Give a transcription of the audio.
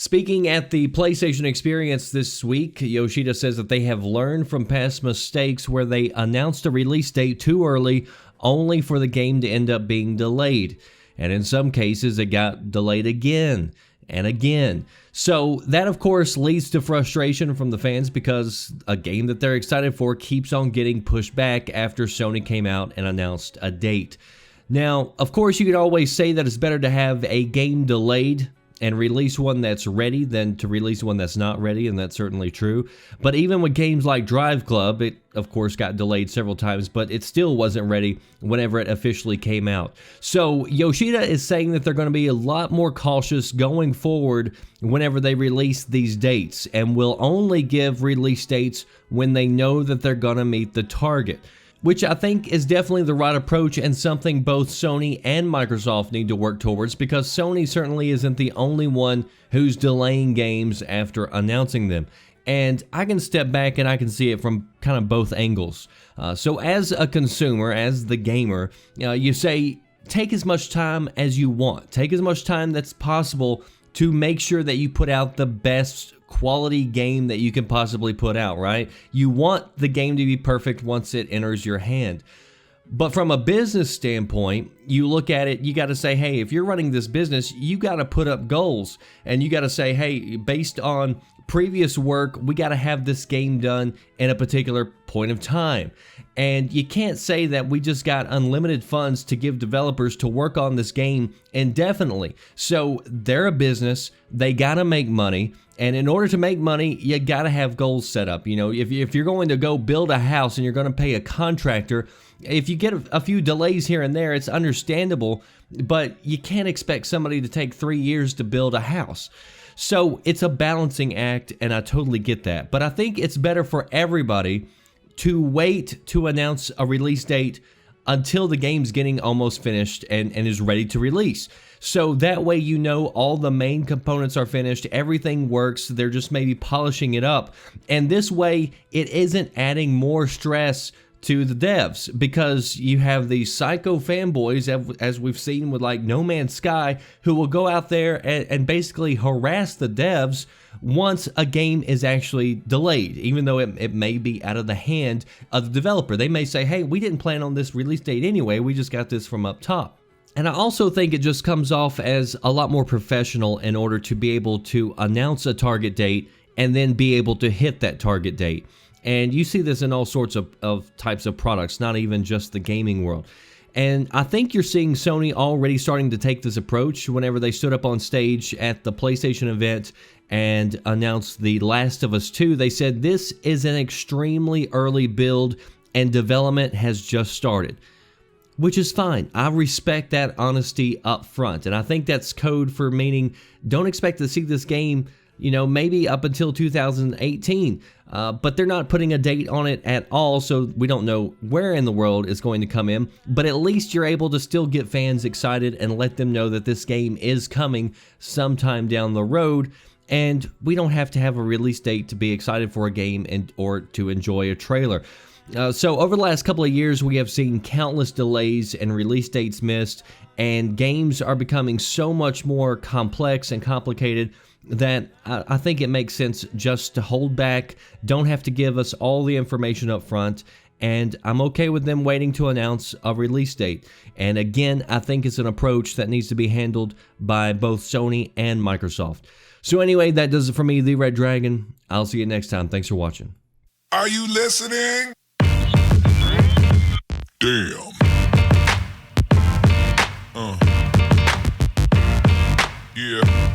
Speaking at the PlayStation Experience this week, Yoshida says that they have learned from past mistakes where they announced a release date too early, only for the game to end up being delayed. And in some cases, it got delayed again and again. So that, of course, leads to frustration from the fans because a game that they're excited for keeps on getting pushed back after Sony came out and announced a date. Now, of course, you could always say that it's better to have a game delayed and release one that's ready than to release one that's not ready, and that's certainly true. But even with games like Drive Club, it of course got delayed several times, but it still wasn't ready whenever it officially came out. So Yoshida is saying that they're going to be a lot more cautious going forward whenever they release these dates, and will only give release dates when they know that they're going to meet the target, which I think is definitely the right approach and something both Sony and Microsoft need to work towards, because Sony certainly isn't the only one who's delaying games after announcing them. And I can step back and I can see it from kind of both angles. So as a consumer, as the gamer, you say, take as much time as you want. Take as much time that's possible to make sure that you put out the best quality game that you can possibly put out, right? You want the game to be perfect once it enters your hand. But from a business standpoint, you look at it, you got to say, hey, if you're running this business, you got to put up goals, and you got to say, hey, based on previous work, we got to have this game done in a particular point of time. And you can't say that we just got unlimited funds to give developers to work on this game indefinitely. So they're a business, they got to make money. And in order to make money, you got to have goals set up. You know, if you're going to go build a house and you're going to pay a contractor, if you get a few delays here and there, it's understandable, but you can't expect somebody to take 3 years to build a house. So it's a balancing act, and I totally get that. But I think it's better for everybody to wait to announce a release date until the game's getting almost finished and is ready to release. So that way you know all the main components are finished, everything works, they're just maybe polishing it up. And this way it isn't adding more stress to the devs, because you have these psycho fanboys, as we've seen with like No Man's Sky, who will go out there and basically harass the devs once a game is actually delayed, even though it may be out of the hand of the developer. They may say, hey, we didn't plan on this release date anyway, we just got this from up top. And I also think it just comes off as a lot more professional in order to be able to announce a target date and then be able to hit that target date. And you see this in all sorts of types of products, not even just the gaming world. And I think you're seeing Sony already starting to take this approach whenever they stood up on stage at the PlayStation event and announced The Last of Us 2. They said this is an extremely early build and development has just started, which is fine. I respect that honesty up front. And I think that's code for meaning don't expect to see this game, you know, maybe up until 2018, but they're not putting a date on it at all, so we don't know where in the world it's going to come in, but at least you're able to still get fans excited and let them know that this game is coming sometime down the road, and we don't have to have a release date to be excited for a game or to enjoy a trailer. So over the last couple of years, we have seen countless delays and release dates missed, and games are becoming so much more complex and complicated that I think it makes sense just to hold back, don't have to give us all the information up front, and I'm okay with them waiting to announce a release date. And again, I think it's an approach that needs to be handled by both Sony and Microsoft. So anyway, that does it for me, The Red Dragon. I'll see you next time. Thanks for watching. Are you listening? Damn. Yeah.